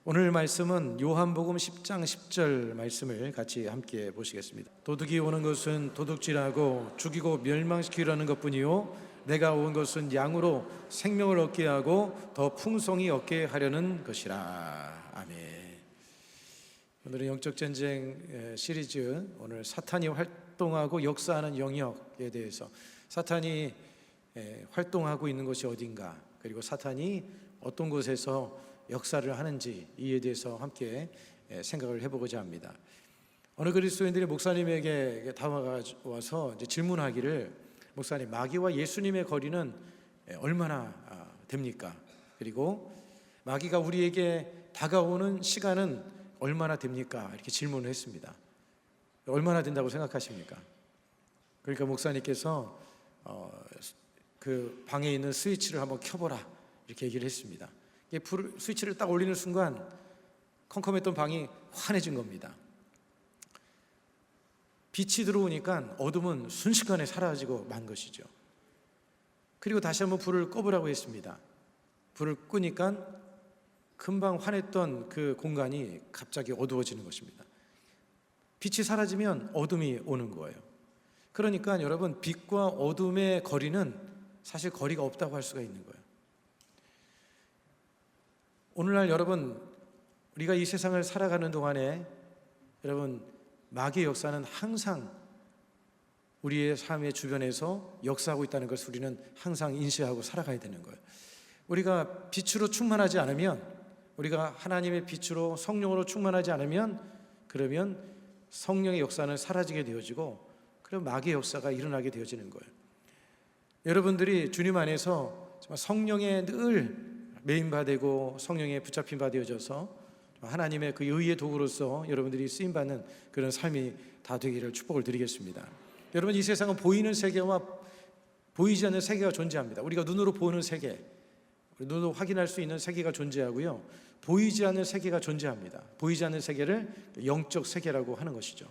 오늘 말씀은 요한복음 10장 10절 말씀을 같이 함께 보시겠습니다. 도둑이 오는 것은 도둑질하고 죽이고 멸망시키려는 것뿐이요 내가 온 것은 양으로 생명을 얻게 하고 더 풍성히 얻게 하려는 것이라. 아멘. 오늘은 영적전쟁 시리즈, 오늘 사탄이 활동하고 역사하는 영역에 대해서, 사탄이 활동하고 있는 곳이 어딘가, 그리고 사탄이 어떤 곳에서 역사를 하는지, 이에 대해서 함께 생각을 해보고자 합니다. 어느 그리스도인들이 목사님에게 다가와서 질문하기를, 목사님, 마귀와 예수님의 거리는 얼마나 됩니까? 그리고 마귀가 우리에게 다가오는 시간은 얼마나 됩니까? 이렇게 질문을 했습니다. 얼마나 된다고 생각하십니까? 그러니까 목사님께서 그 방에 있는 스위치를 한번 켜보라, 이렇게 얘기를 했습니다. 스위치를 딱 올리는 순간 컴컴했던 방이 환해진 겁니다. 빛이 들어오니까 어둠은 순식간에 사라지고 만 것이죠. 그리고 다시 한번 불을 꺼보라고 했습니다. 불을 끄니까 금방 환했던 그 공간이 갑자기 어두워지는 것입니다. 빛이 사라지면 어둠이 오는 거예요. 그러니까 여러분, 빛과 어둠의 거리는 사실 거리가 없다고 할 수가 있는 거예요. 오늘날 여러분, 우리가 이 세상을 살아가는 동안에 여러분, 마귀의 역사는 항상 우리의 삶의 주변에서 역사하고 있다는 것을 우리는 항상 인식하고 살아가야 되는 거예요. 우리가 빛으로 충만하지 않으면, 우리가 하나님의 빛으로 성령으로 충만하지 않으면, 그러면 성령의 역사는 사라지게 되어지고, 그럼 마귀의 역사가 일어나게 되어지는 거예요. 여러분들이 주님 안에서 성령에 늘 메인바되고 성령에 붙잡힌 바 되어져서 하나님의 그 의의 도구로서 여러분들이 쓰임받는 그런 삶이 다 되기를 축복을 드리겠습니다. 여러분, 이 세상은 보이는 세계와 보이지 않는 세계가 존재합니다. 우리가 눈으로 보는 세계, 눈으로 확인할 수 있는 세계가 존재하고요, 보이지 않는 세계가 존재합니다. 보이지 않는 세계를 영적 세계라고 하는 것이죠.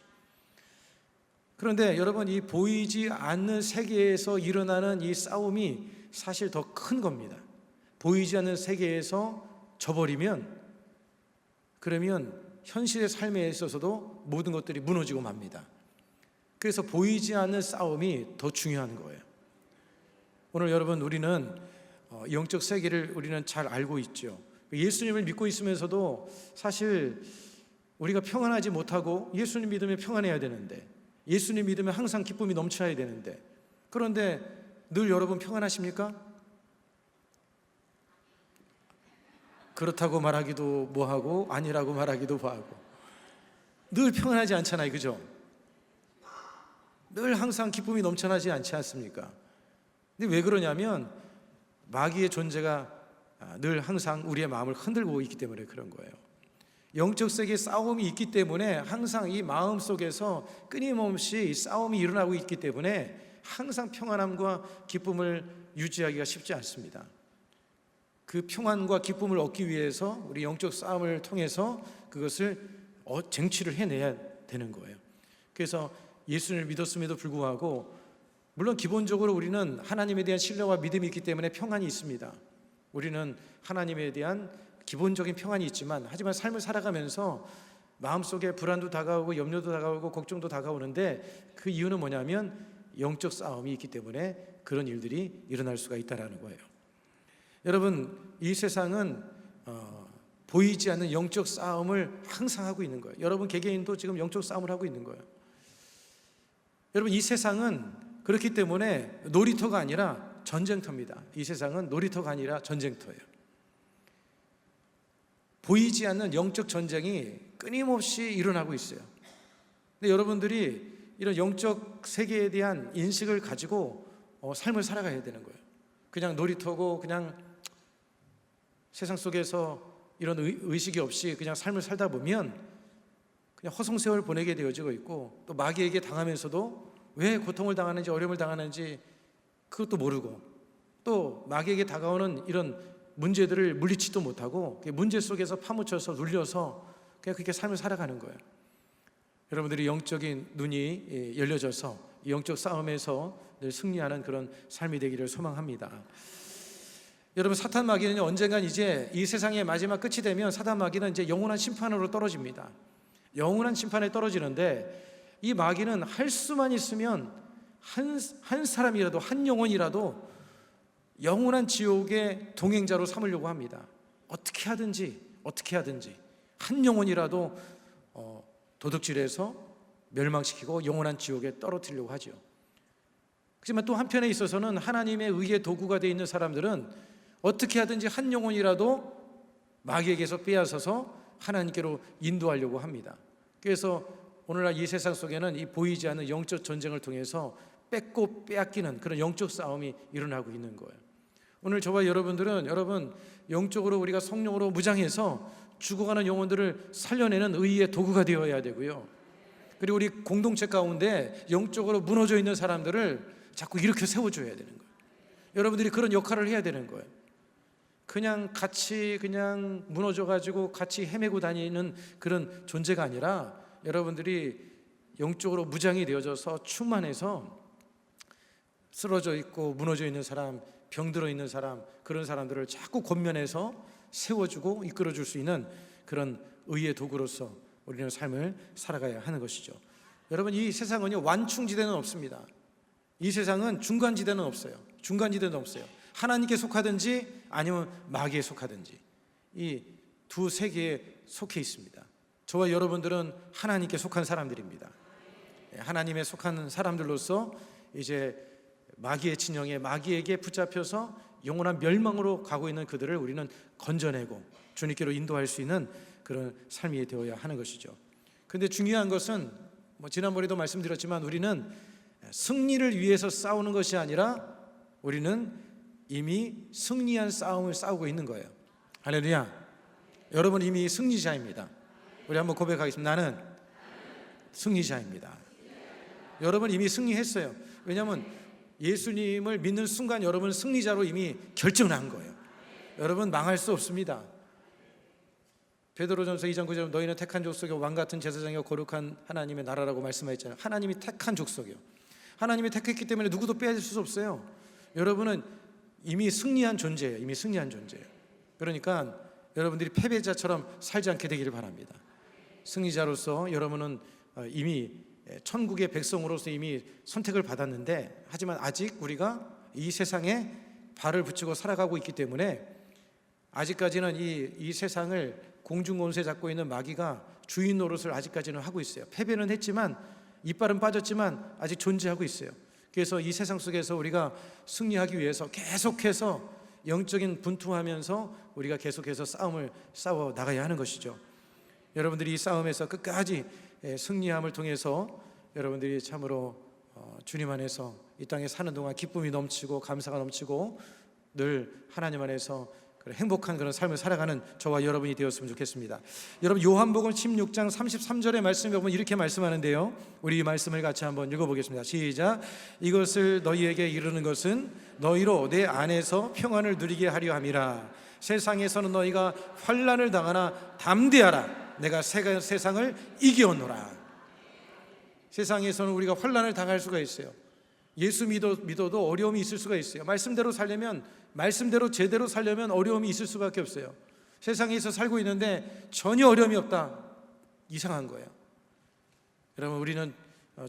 그런데 여러분, 이 보이지 않는 세계에서 일어나는 이 싸움이 사실 더 큰 겁니다. 보이지 않는 세계에서 져버리면, 그러면 현실의 삶에 있어서도 모든 것들이 무너지고 맙니다. 그래서 보이지 않는 싸움이 더 중요한 거예요. 오늘 여러분, 우리는 영적 세계를 우리는 잘 알고 있죠. 예수님을 믿고 있으면서도 사실 우리가 평안하지 못하고, 예수님 믿으면 평안해야 되는데, 예수님 믿으면 항상 기쁨이 넘쳐야 되는데, 그런데 늘 여러분 평안하십니까? 그렇다고 말하기도 뭐하고, 아니라고 말하기도 뭐하고, 늘 평안하지 않잖아요, 그죠? 늘 항상 기쁨이 넘쳐나지 않지 않습니까? 근데 왜 그러냐면 마귀의 존재가 늘 항상 우리의 마음을 흔들고 있기 때문에 그런 거예요. 영적 세계의 싸움이 있기 때문에 항상 이 마음 속에서 끊임없이 싸움이 일어나고 있기 때문에 항상 평안함과 기쁨을 유지하기가 쉽지 않습니다. 그 평안과 기쁨을 얻기 위해서 우리 영적 싸움을 통해서 그것을 쟁취를 해내야 되는 거예요. 그래서 예수님을 믿었음에도 불구하고, 물론 기본적으로 우리는 하나님에 대한 신뢰와 믿음이 있기 때문에 평안이 있습니다. 우리는 하나님에 대한 기본적인 평안이 있지만, 하지만 삶을 살아가면서 마음속에 불안도 다가오고 염려도 다가오고 걱정도 다가오는데, 그 이유는 뭐냐면 영적 싸움이 있기 때문에 그런 일들이 일어날 수가 있다는 거예요. 여러분, 이 세상은 보이지 않는 영적 싸움을 항상 하고 있는 거예요. 여러분 개개인도 지금 영적 싸움을 하고 있는 거예요. 여러분, 이 세상은 그렇기 때문에 놀이터가 아니라 전쟁터입니다. 이 세상은 놀이터가 아니라 전쟁터예요. 보이지 않는 영적 전쟁이 끊임없이 일어나고 있어요. 근데 여러분들이 이런 영적 세계에 대한 인식을 가지고 삶을 살아가야 되는 거예요. 그냥 놀이터고 그냥 세상 속에서 이런 의식이 없이 그냥 삶을 살다 보면 그냥 허송세월 보내게 되어지고 있고, 또 마귀에게 당하면서도 왜 고통을 당하는지, 어려움을 당하는지 그것도 모르고, 또 마귀에게 다가오는 이런 문제들을 물리치도 못하고 문제 속에서 파묻혀서 눌려서 그냥 그렇게 삶을 살아가는 거예요. 여러분들이 영적인 눈이 열려져서 영적 싸움에서 늘 승리하는 그런 삶이 되기를 소망합니다. 여러분, 사탄 마귀는 언젠간 이제 이 세상의 마지막 끝이 되면 사탄 마귀는 이제 영원한 심판으로 떨어집니다. 영원한 심판에 떨어지는데, 이 마귀는 할 수만 있으면 한 사람이라도, 한 영혼이라도 영원한 지옥의 동행자로 삼으려고 합니다. 어떻게 하든지 한 영혼이라도 도둑질해서 멸망시키고 영원한 지옥에 떨어뜨리려고 하죠. 하지만 또 한편에 있어서는 하나님의 의의 도구가 되어 있는 사람들은 어떻게 하든지 한 영혼이라도 마귀에게서 빼앗아서 하나님께로 인도하려고 합니다. 그래서 오늘날 이 세상 속에는 이 보이지 않는 영적 전쟁을 통해서 뺏고 빼앗기는 그런 영적 싸움이 일어나고 있는 거예요. 오늘 저와 여러분들은 영적으로 우리가 성령으로 무장해서 죽어가는 영혼들을 살려내는 의의 도구가 되어야 되고요. 그리고 우리 공동체 가운데 영적으로 무너져 있는 사람들을 자꾸 일으켜 세워줘야 되는 거예요. 여러분들이 그런 역할을 해야 되는 거예요. 그냥 무너져가지고 같이 헤매고 다니는 그런 존재가 아니라, 여러분들이 영적으로 무장이 되어져서 충만해서 쓰러져 있고 무너져 있는 사람, 병들어 있는 사람, 그런 사람들을 자꾸 권면해서 세워주고 이끌어줄 수 있는 그런 의의 도구로서 우리는 삶을 살아가야 하는 것이죠. 여러분, 이 세상은요, 완충지대는 없습니다. 이 세상은 중간지대는 없어요. 하나님께 속하든지 아니면 마귀에 속하든지, 이 두 세계에 속해 있습니다. 저와 여러분들은 하나님께 속한 사람들입니다. 하나님에 속한 사람들로서 이제 마귀의 진영에, 마귀에게 붙잡혀서 영원한 멸망으로 가고 있는 그들을 우리는 건져내고 주님께로 인도할 수 있는 그런 삶이 되어야 하는 것이죠. 그런데 중요한 것은 지난번에도 말씀드렸지만, 우리는 승리를 위해서 싸우는 것이 아니라 우리는 이미 승리한 싸움을 싸우고 있는 거예요. 할렐루야. 여러분 이미 승리자입니다. 우리 한번 고백하겠습니다. 나는 승리자입니다. 여러분 이미 승리했어요. 왜냐하면 예수님을 믿는 순간 여러분 승리자로 이미 결정한 거예요. 여러분 망할 수 없습니다. 베드로전서 2장 9절, 너희는 택한 족속이요 왕같은 제사장이요 거룩한 하나님의 나라라고 말씀하셨잖아요. 하나님이 택한 족속이요, 하나님이 택했기 때문에 누구도 빼앗을 수 없어요. 여러분은 이미 승리한 존재예요. 그러니까 여러분들이 패배자처럼 살지 않게 되기를 바랍니다. 승리자로서 여러분은 이미 천국의 백성으로서 이미 선택을 받았는데, 하지만 아직 우리가 이 세상에 발을 붙이고 살아가고 있기 때문에 아직까지는 이 세상을 공중권세 잡고 있는 마귀가 주인 노릇을 아직까지는 하고 있어요. 패배는 했지만, 이빨은 빠졌지만 아직 존재하고 있어요. 그래서 이 세상 속에서 우리가 승리하기 위해서 계속해서 영적인 분투하면서 우리가 계속해서 싸움을 싸워 나가야 하는 것이죠. 여러분들이 이 싸움에서 끝까지 승리함을 통해서 여러분들이 참으로 주님 안에서 이 땅에 사는 동안 기쁨이 넘치고 감사가 넘치고 늘 하나님 안에서 행복한 그런 삶을 살아가는 저와 여러분이 되었으면 좋겠습니다. 여러분, 요한복음 16장 33절의 말씀에 보면 이렇게 말씀하는데요, 우리 이 말씀을 같이 한번 읽어보겠습니다. 시작. 이것을 너희에게 이르는 것은 너희로 내 안에서 평안을 누리게 하려 함이라. 세상에서는 너희가 환난을 당하나 담대하라. 내가 세상을 이겨노라. 세상에서는 우리가 환난을 당할 수가 있어요. 예수 믿어도 어려움이 있을 수가 있어요. 말씀대로 제대로 살려면 어려움이 있을 수밖에 없어요. 세상에서 살고 있는데 전혀 어려움이 없다, 이상한 거예요. 여러분, 우리는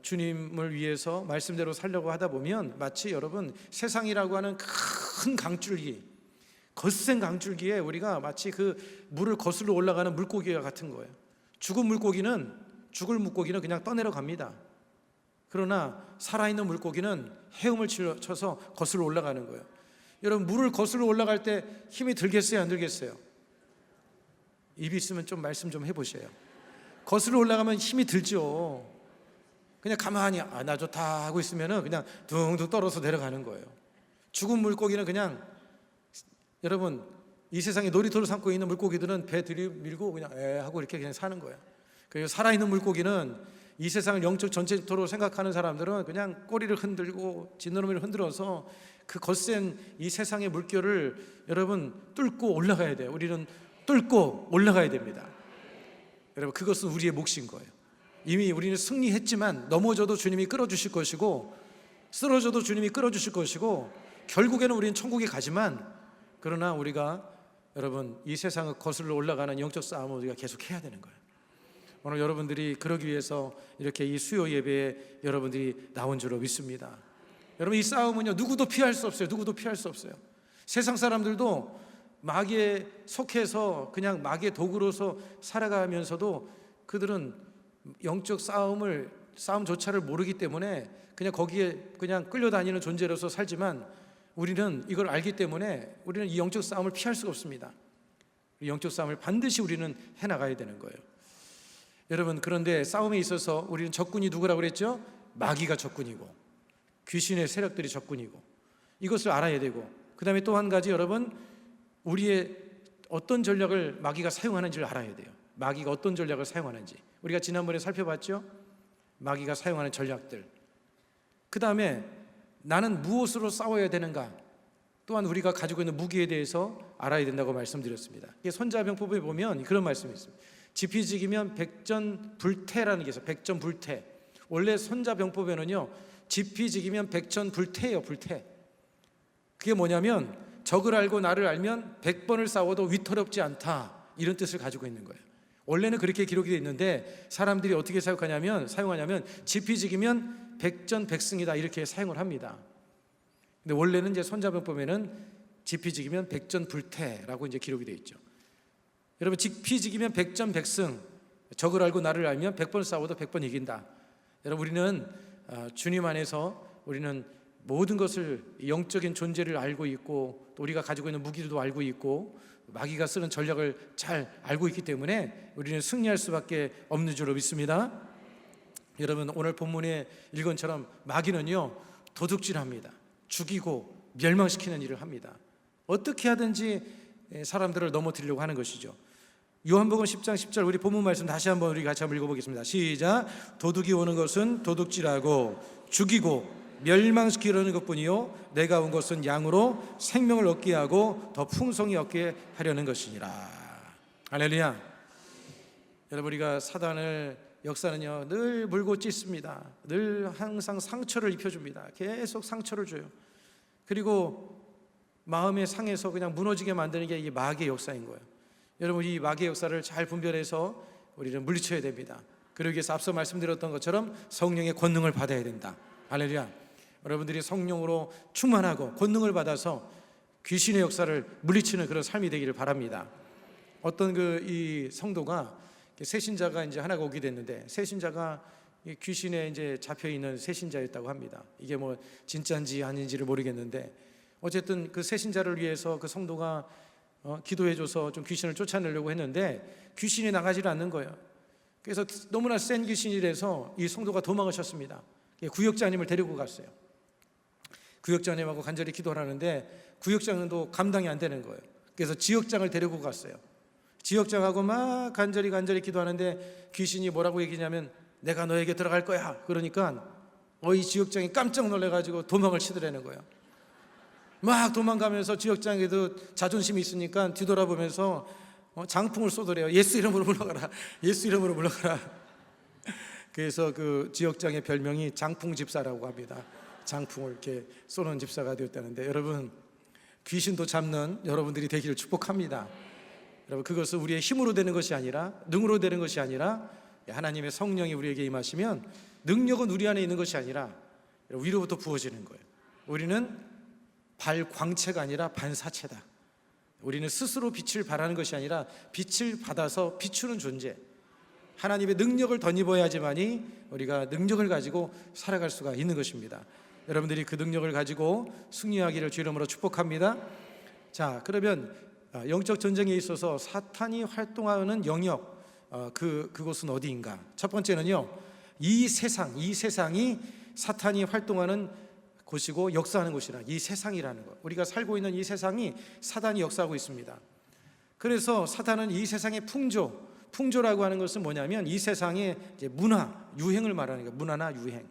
주님을 위해서 말씀대로 살려고 하다 보면 마치 여러분 세상이라고 하는 큰 강줄기, 거센 강줄기에 우리가 마치 그 물을 거슬러 올라가는 물고기와 같은 거예요. 죽을 물고기는 그냥 떠내려 갑니다. 그러나 살아있는 물고기는 헤엄을 쳐서 거슬러 올라가는 거예요. 여러분, 물을 거슬러 올라갈 때 힘이 들겠어요, 안 들겠어요? 입이 있으면 좀 말씀 좀 해보세요. 거슬러 올라가면 힘이 들죠. 그냥 가만히 나 좋다 하고 있으면 그냥 둥둥 떨어서 내려가는 거예요. 죽은 물고기는 그냥, 여러분, 이 세상에 놀이터를 삼고 있는 물고기들은 배 들이밀고 그냥 하고 이렇게 그냥 사는 거예요. 그리고 살아있는 물고기는, 이 세상을 영적 전쟁터로 생각하는 사람들은 그냥 꼬리를 흔들고 지느러미를 흔들어서 그 거센 이 세상의 물결을 여러분 뚫고 올라가야 돼요. 우리는 뚫고 올라가야 됩니다. 여러분, 그것은 우리의 몫인 거예요. 이미 우리는 승리했지만 넘어져도 주님이 끌어주실 것이고, 쓰러져도 주님이 끌어주실 것이고, 결국에는 우리는 천국에 가지만 그러나 우리가 여러분 이 세상을 거슬러 올라가는 영적 싸움을 우리가 계속 해야 되는 거예요. 오늘 여러분들이 그러기 위해서 이렇게 이 수요 예배에 여러분들이 나온 줄로 믿습니다. 여러분 이 싸움은요 누구도 피할 수 없어요. 누구도 피할 수 없어요. 세상 사람들도 마귀에 속해서 그냥 마귀의 도구로서 살아가면서도 그들은 영적 싸움조차를 모르기 때문에 그냥 거기에 그냥 끌려다니는 존재로서 살지만 우리는 이걸 알기 때문에 우리는 이 영적 싸움을 피할 수가 없습니다. 이 영적 싸움을 반드시 우리는 해나가야 되는 거예요. 여러분 그런데 싸움에 있어서 우리는 적군이 누구라고 그랬죠? 마귀가 적군이고 귀신의 세력들이 적군이고 이것을 알아야 되고 그 다음에 또 한 가지 여러분 우리의 어떤 전략을 마귀가 사용하는지를 알아야 돼요. 마귀가 어떤 전략을 사용하는지 우리가 지난번에 살펴봤죠? 마귀가 사용하는 전략들. 그 다음에 나는 무엇으로 싸워야 되는가? 또한 우리가 가지고 있는 무기에 대해서 알아야 된다고 말씀드렸습니다. 손자병법에 보면 그런 말씀이 있습니다. 지피지기면 백전불태라는 게 있어요. 백전불태. 원래 손자병법에는요 지피지기면 백전불태예요. 불태. 그게 뭐냐면 적을 알고 나를 알면 100번을 싸워도 위태롭지 않다, 이런 뜻을 가지고 있는 거예요. 원래는 그렇게 기록이 되어 있는데 사람들이 어떻게 사용하냐면 지피지기면 백전백승이다 이렇게 사용을 합니다. 근데 원래는 이제 손자병법에는 지피지기면 백전불태라고 이제 기록이 되어 있죠. 여러분 지피지기면 백전백승, 적을 알고 나를 알면 100번 싸워도 100번 이긴다. 여러분 우리는 주님 안에서 우리는 모든 것을 영적인 존재를 알고 있고 또 우리가 가지고 있는 무기들도 알고 있고 마귀가 쓰는 전략을 잘 알고 있기 때문에 우리는 승리할 수밖에 없는 줄로 믿습니다. 여러분 오늘 본문에 읽은 것처럼 마귀는요 도둑질합니다. 죽이고 멸망시키는 일을 합니다. 어떻게 하든지 사람들을 넘어뜨리려고 하는 것이죠. 요한복음 10장 10절 우리 본문 말씀 다시 한번 우리 같이 한번 읽어보겠습니다. 시작. 도둑이 오는 것은 도둑질하고 죽이고 멸망시키려는 것뿐이요 내가 온 것은 양으로 생명을 얻게 하고 더 풍성히 얻게 하려는 것이니라. 할렐루야. 여러분 우리가 사단을 역사는요 늘 물고 찢습니다. 늘 항상 상처를 입혀줍니다. 계속 상처를 줘요. 그리고 마음의 상에서 그냥 무너지게 만드는 게 이 마귀의 역사인 거예요. 여러분 이 마귀의 역사를 잘 분별해서 우리는 물리쳐야 됩니다. 그러기 위해서 앞서 말씀드렸던 것처럼 성령의 권능을 받아야 된다. 할렐루야. 여러분들이 성령으로 충만하고 권능을 받아서 귀신의 역사를 물리치는 그런 삶이 되기를 바랍니다. 어떤 이 성도가 새신자가 이제 하나가 오게 됐는데 새신자가 귀신에 이제 잡혀 있는 새신자였다고 합니다. 이게 뭐 진짜인지 아닌지를 모르겠는데 어쨌든 그 새신자를 위해서 그 성도가 기도해줘서 좀 귀신을 쫓아내려고 했는데 귀신이 나가지를 않는 거예요. 그래서 너무나 센 귀신이라서 이 성도가 도망하셨습니다. 구역장님을 데리고 갔어요. 구역장님하고 간절히 기도를 하는데 구역장도 감당이 안 되는 거예요. 그래서 지역장을 데리고 갔어요. 지역장하고 막 간절히 기도하는데 귀신이 뭐라고 얘기냐면 내가 너에게 들어갈 거야. 그러니까 이 지역장이 깜짝 놀라가지고 도망을 치더라는 거예요. 막 도망가면서 지역장에도 자존심이 있으니까 뒤돌아보면서 장풍을 쏘더래요. 예수 이름으로 물러가라. 예수 이름으로 물러가라. 그래서 그 지역장의 별명이 장풍 집사라고 합니다. 장풍을 이렇게 쏘는 집사가 되었다는데 여러분 귀신도 잡는 여러분들이 되기를 축복합니다. 여러분 그것은 우리의 힘으로 되는 것이 아니라 능으로 되는 것이 아니라 하나님의 성령이 우리에게 임하시면 능력은 우리 안에 있는 것이 아니라 위로부터 부어지는 거예요. 우리는 발광체가 아니라 반사체다. 우리는 스스로 빛을 발하는 것이 아니라 빛을 받아서 비추는 존재, 하나님의 능력을 덧입어야지만이 우리가 능력을 가지고 살아갈 수가 있는 것입니다. 여러분들이 그 능력을 가지고 승리하기를 주 이름으로 축복합니다. 자, 그러면 영적 전쟁에 있어서 사탄이 활동하는 영역, 그곳은 어디인가? 첫 번째는요, 이 세상이 사탄이 활동하는 곳이고 역사하는 곳이라, 이 세상이라는 것, 우리가 살고 있는 이 세상이 사단이 역사하고 있습니다. 그래서 사탄은 이 세상의 풍조라고 하는 것은 뭐냐면 이 세상의 이제 문화, 유행을 말하는 거예요. 문화나 유행.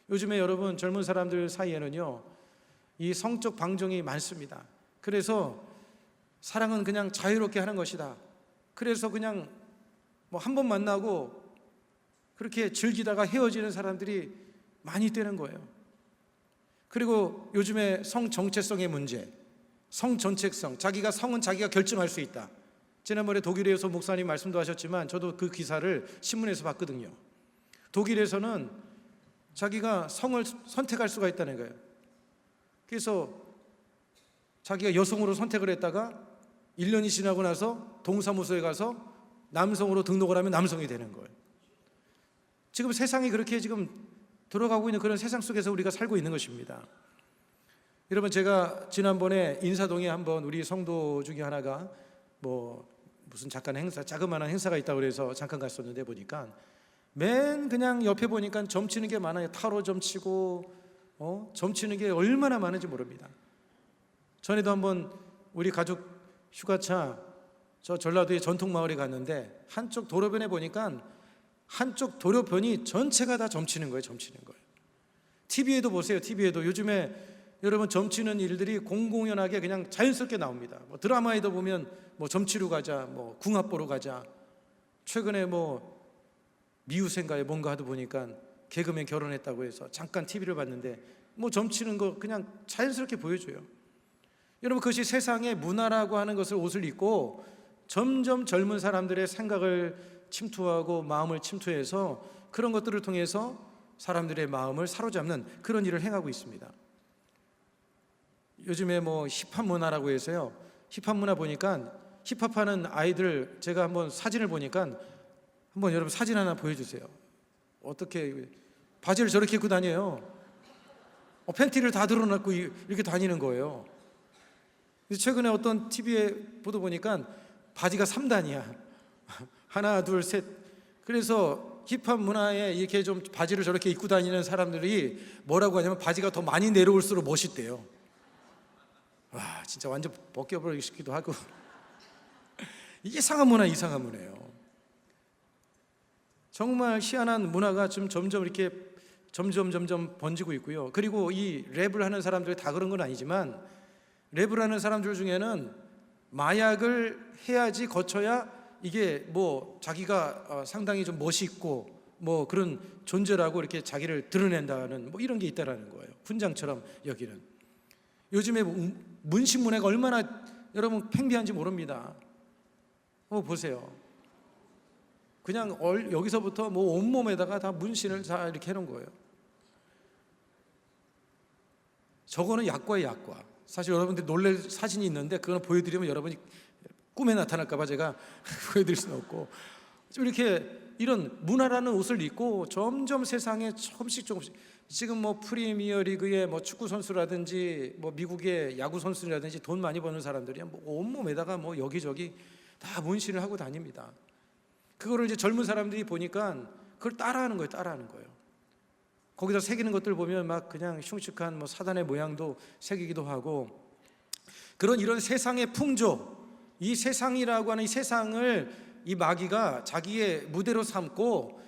요즘에 여러분 젊은 사람들 사이에는요 이 성적 방종이 많습니다. 그래서 사랑은 그냥 자유롭게 하는 것이다. 그래서 그냥 뭐 한 번 만나고 그렇게 즐기다가 헤어지는 사람들이 많이 있다는 거예요. 그리고 요즘에 성 정체성의 문제, 성 정체성, 자기가 성은 자기가 결정할 수 있다. 지난번에 독일에서 목사님 말씀도 하셨지만 저도 그 기사를 신문에서 봤거든요. 독일에서는 자기가 성을 선택할 수가 있다는 거예요. 그래서 자기가 여성으로 선택을 했다가 1년이 지나고 나서 동사무소에 가서 남성으로 등록을 하면 남성이 되는 거예요. 지금 세상이 그렇게 지금 들어가고 있는 그런 세상 속에서 우리가 살고 있는 것입니다. 여러분, 제가 지난번에 인사동에 한번 우리 성도 중에 하나가 무슨 잠깐 행사, 자그마한 행사가 있다고 그래서 잠깐 갔었는데 보니까 맨 그냥 옆에 보니까 점치는 게 많아요. 타로 점치고 점치는 게 얼마나 많은지 모릅니다. 전에도 한번 우리 가족 휴가차 저 전라도의 전통마을에 갔는데 한쪽 도로변에 보니까 한쪽 도로변이 전체가 다 점치는 거예요. 점치는 거예요. TV에도 보세요. TV에도 요즘에 여러분 점치는 일들이 공공연하게 그냥 자연스럽게 나옵니다. 드라마에도 보면 점치러 가자, 궁합 보러 가자. 최근에 미우새인가에 뭔가 하다 보니까 개그맨 결혼했다고 해서 잠깐 TV를 봤는데 점치는 거 그냥 자연스럽게 보여줘요. 여러분, 그것이 세상의 문화라고 하는 것을 옷을 입고 점점 젊은 사람들의 생각을 침투하고 마음을 침투해서 그런 것들을 통해서 사람들의 마음을 사로잡는 그런 일을 행하고 있습니다. 요즘에 힙합 문화라고 해서요. 힙합 문화 보니까 힙합하는 아이들 제가 한번 사진을 보니까 한번 여러분 사진 하나 보여주세요. 어떻게 바지를 저렇게 입고 다녀요? 팬티를 다 드러놓고 이렇게 다니는 거예요. 최근에 어떤 TV에 보도 보니까 바지가 3단이야. 하나, 둘, 셋. 그래서 힙합 문화에 이렇게 좀 바지를 저렇게 입고 다니는 사람들이 뭐라고 하냐면 바지가 더 많이 내려올수록 멋있대요. 와, 진짜 완전 벗겨버리기 싶기도 하고. 이상한 문화예요. 정말 희한한 문화가 좀 점점 이렇게 점점 번지고 있고요. 그리고 이 랩을 하는 사람들이 다 그런 건 아니지만 랩을 하는 사람들 중에는 마약을 해야지 거쳐야 이게 자기가 상당히 좀 멋있고 그런 존재라고 이렇게 자기를 드러낸다는 이런 게 있다라는 거예요. 훈장처럼 여기는. 요즘에 문신문화가 얼마나 여러분 팽배한지 모릅니다. 보세요. 그냥 여기서부터 온몸에다가 다 문신을 다 이렇게 해놓은 거예요. 저거는 약과예요, 약과. 사실 여러분들이 놀랄 사진이 있는데 그걸 보여드리면 여러분이 꿈에 나타날까봐 제가 보여드릴 수는 없고, 좀 이렇게 이런 문화라는 옷을 입고 점점 세상에 조금씩 지금 프리미어 리그의 축구 선수라든지 미국의 야구 선수라든지 돈 많이 버는 사람들이 온몸에다가 여기저기 다 문신을 하고 다닙니다. 그거를 이제 젊은 사람들이 보니까 그걸 따라하는 거예요. 거기다 새기는 것들 보면 그냥 흉측한 사단의 모양도 새기기도 하고, 이런 세상의 풍조, 이 세상이라고 하는 이 세상을 이 마귀가 자기의 무대로 삼고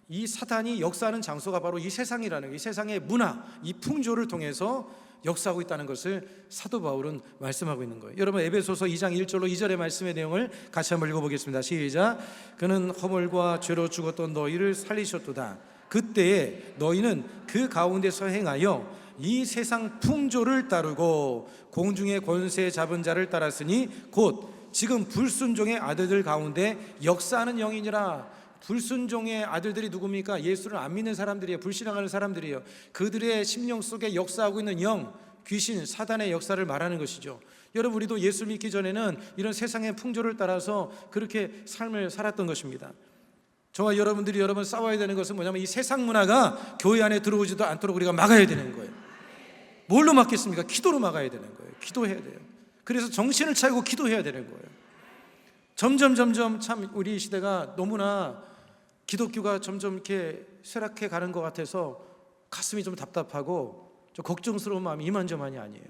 이 사단이 역사하는 장소가 바로 이 세상이라는, 이 세상의 문화, 이 풍조를 통해서 역사하고 있다는 것을 사도 바울은 말씀하고 있는 거예요. 여러분, 에베소서 2장 1절로 2절의 말씀의 내용을 같이 한번 읽어보겠습니다. 시작. 그는 허물과 죄로 죽었던 너희를 살리셨도다. 그때에 너희는 그 가운데서 행하여 이 세상 풍조를 따르고 공중의 권세 잡은 자를 따랐으니 곧 지금 불순종의 아들들 가운데 역사하는 영이니라. 불순종의 아들들이 누굽니까? 예수를 안 믿는 사람들이에요. 불신앙하는 사람들이에요. 그들의 심령 속에 역사하고 있는 영, 귀신, 사단의 역사를 말하는 것이죠. 여러분, 우리도 예수 믿기 전에는 이런 세상의 풍조를 따라서 그렇게 삶을 살았던 것입니다. 저와 여러분들이 싸워야 되는 것은 뭐냐면 이 세상 문화가 교회 안에 들어오지도 않도록 우리가 막아야 되는 거예요. 뭘로 막겠습니까? 기도로 막아야 되는 거예요. 기도해야 돼요. 그래서 정신을 차리고 기도해야 되는 거예요. 점점 참 우리 시대가 너무나 기독교가 점점 이렇게 쇠락해 가는 것 같아서 가슴이 좀 답답하고 좀 걱정스러운 마음이 이만저만이 아니에요.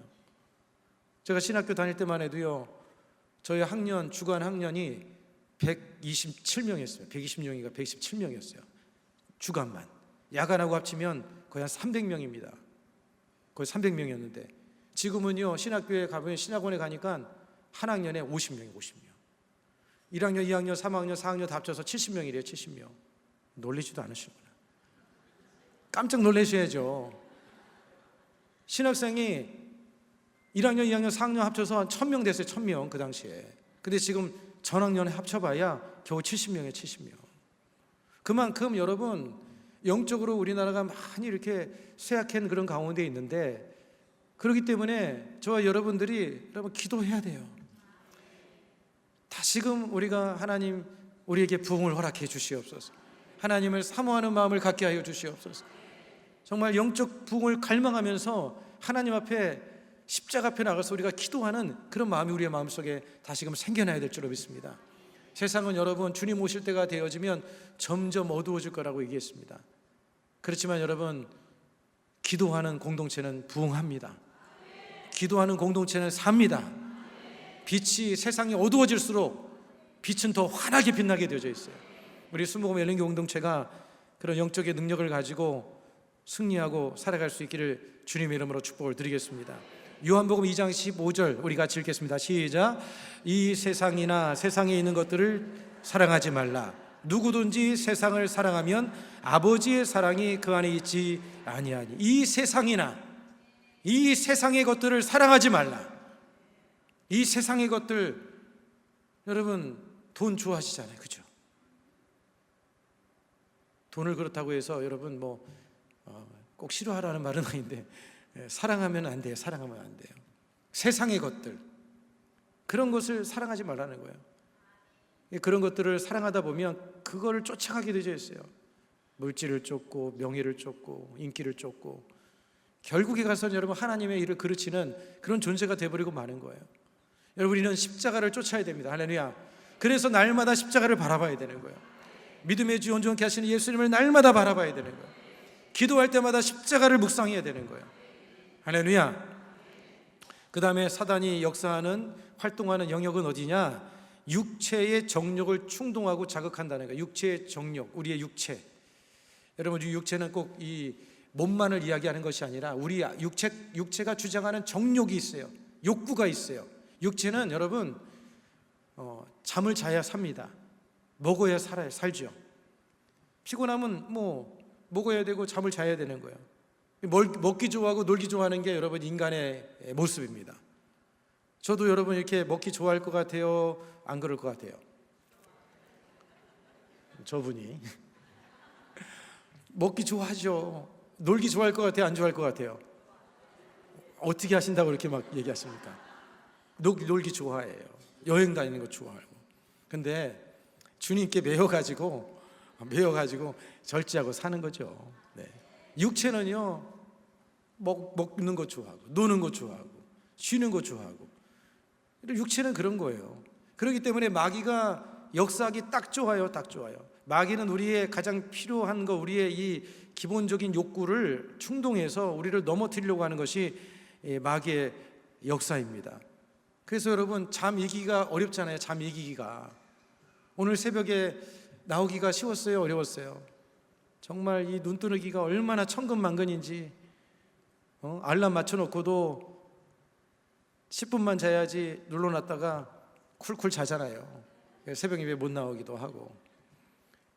제가 신학교 다닐 때만 해도요, 저희 학년, 주간 학년이 127명이었어요. 120명인가 117명이었어요. 주간만. 야간하고 합치면 거의 한 300명입니다. 거의 300명이었는데 지금은요, 신학교에 가면 신학원에 가니까 한 학년에 50명이 50명. 1학년, 2학년, 3학년, 4학년 다 합쳐서 70명이래요. 70명. 놀리지도 않으시구나. 깜짝 놀라셔야죠. 신학생이 1학년, 2학년, 4학년 합쳐서 한 1000명 됐어요. 1000명 그 당시에. 근데 지금 전학년에 합쳐봐야 겨우 70명이에요. 70명. 그만큼 여러분 영적으로 우리나라가 많이 이렇게 쇠약한 그런 가운데 있는데, 그렇기 때문에 저와 여러분들이 여러분 기도해야 돼요. 다시금 우리가 하나님 우리에게 부흥을 허락해 주시옵소서. 하나님을 사모하는 마음을 갖게 하여 주시옵소서. 정말 영적 부흥을 갈망하면서 하나님 앞에 십자가 앞에 나가서 우리가 기도하는 그런 마음이 우리의 마음속에 다시금 생겨나야 될 줄로 믿습니다. 세상은 여러분 주님 오실 때가 되어지면 점점 어두워질 거라고 얘기했습니다. 그렇지만 여러분 기도하는 공동체는 부흥합니다. 기도하는 공동체는 삽니다. 빛이 세상이 어두워질수록 빛은 더 환하게 빛나게 되어져 있어요. 우리 순복음 열린교 공동체가 그런 영적의 능력을 가지고 승리하고 살아갈 수 있기를 주님의 이름으로 축복을 드리겠습니다. 요한복음 2장 15절 우리 같이 읽겠습니다. 시작. 이 세상이나 세상에 있는 것들을 사랑하지 말라. 누구든지 세상을 사랑하면 아버지의 사랑이 그 안에 있지 아니하니. 이 세상이나 이 세상의 것들을 사랑하지 말라. 이 세상의 것들, 여러분 돈 좋아하시잖아요, 그죠? 돈을 그렇다고 해서 여러분 꼭 싫어하라는 말은 아닌데 사랑하면 안 돼요. 사랑하면 안 돼요. 세상의 것들, 그런 것을 사랑하지 말라는 거예요. 그런 것들을 사랑하다 보면 그거를 쫓아가게 되어 있어요. 물질을 쫓고 명예를 쫓고 인기를 쫓고 결국에 가서는 여러분 하나님의 일을 그르치는 그런 존재가 되어버리고 마는 거예요. 여러분 우리는 십자가를 쫓아야 됩니다. 할렐루야. 그래서 날마다 십자가를 바라봐야 되는 거예요. 믿음의 주 온전케 하시는 예수님을 날마다 바라봐야 되는 거예요. 기도할 때마다 십자가를 묵상해야 되는 거예요. 할렐루야. 그 다음에 사단이 역사하는 활동하는 영역은 어디냐? 육체의 정욕을 충동하고 자극한다는 거예요. 육체의 정욕, 우리의 육체. 여러분 이 육체는 꼭 이 몸만을 이야기하는 것이 아니라 우리 육체가 주장하는 정욕이 있어요. 욕구가 있어요. 육체는 여러분 잠을 자야 삽니다. 먹어야 살죠. 피곤하면 먹어야 되고 잠을 자야 되는 거예요. 먹기 좋아하고 놀기 좋아하는 게 여러분 인간의 모습입니다. 저도 여러분 이렇게 먹기 좋아할 것 같아요? 안 그럴 것 같아요? 저분이 먹기 좋아하죠. 놀기 좋아할 것 같아요? 안 좋아할 것 같아요? 어떻게 하신다고 이렇게 막 얘기하십니까? 놀기 좋아해요. 여행 다니는 거 좋아하고. 근데 주님께 매여가지고 절제하고 사는 거죠. 네. 육체는요 먹는 거 좋아하고 노는 거 좋아하고 쉬는 거 좋아하고, 육체는 그런 거예요. 그렇기 때문에 마귀가 역사하기 딱 좋아요. 딱 좋아요. 마귀는 우리의 가장 필요한 거, 우리의 이 기본적인 욕구를 충동해서 우리를 넘어뜨리려고 하는 것이 마귀의 역사입니다. 그래서 여러분 잠 이기기가 어렵잖아요. 잠 이기기가. 오늘 새벽에 나오기가 쉬웠어요? 어려웠어요? 정말 이 눈 뜨기가 얼마나 천근만근인지, 알람 맞춰놓고도 10분만 자야지 눌러놨다가 쿨쿨 자잖아요. 새벽 예배 못 나오기도 하고.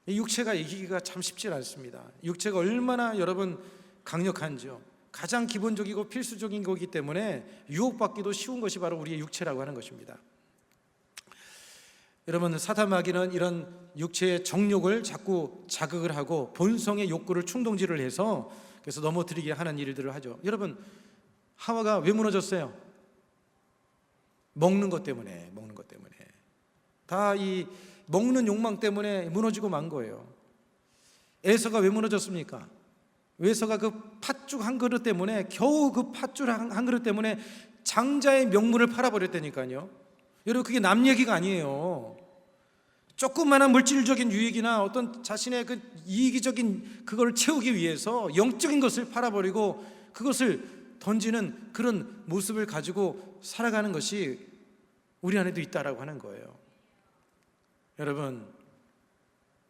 이 육체가 이기기가 참 쉽지 않습니다. 육체가 얼마나 여러분 강력한지요. 가장 기본적이고 필수적인 거기 때문에 유혹받기도 쉬운 것이 바로 우리의 육체라고 하는 것입니다. 여러분 사탄 마귀는 이런 육체의 정욕을 자꾸 자극을 하고 본성의 욕구를 충동질을 해서 그래서 넘어뜨리게 하는 일들을 하죠. 여러분 하와가 왜 무너졌어요? 먹는 것 때문에 다 이 먹는 욕망 때문에 무너지고 만 거예요. 에서가 왜 무너졌습니까? 에서가 그 팥죽 한 그릇 때문에, 겨우 그 팥죽 한 그릇 때문에 장자의 명물을 팔아버렸다니까요. 여러분 그게 남 얘기가 아니에요. 조그마한 물질적인 유익이나 어떤 자신의 그 이기적인 그걸 채우기 위해서 영적인 것을 팔아버리고 그것을 던지는 그런 모습을 가지고 살아가는 것이 우리 안에도 있다라고 하는 거예요. 여러분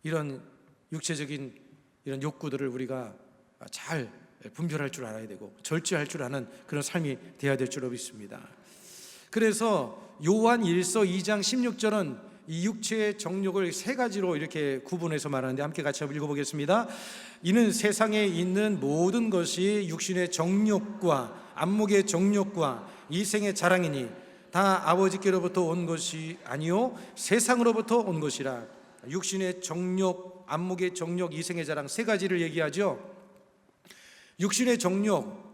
이런 육체적인 이런 욕구들을 우리가 잘 분별할 줄 알아야 되고 절제할 줄 아는 그런 삶이 되어야 될 줄로 믿습니다. 그래서 요한 1서 2장 16절은 이 육체의 정욕을 세 가지로 이렇게 구분해서 말하는데 함께 같이 한번 읽어보겠습니다. 이는 세상에 있는 모든 것이 육신의 정욕과 안목의 정욕과 이생의 자랑이니 다 아버지께로부터 온 것이 아니요 세상으로부터 온 것이라. 육신의 정욕, 안목의 정욕, 이생의 자랑 세 가지를 얘기하죠. 육신의 정욕,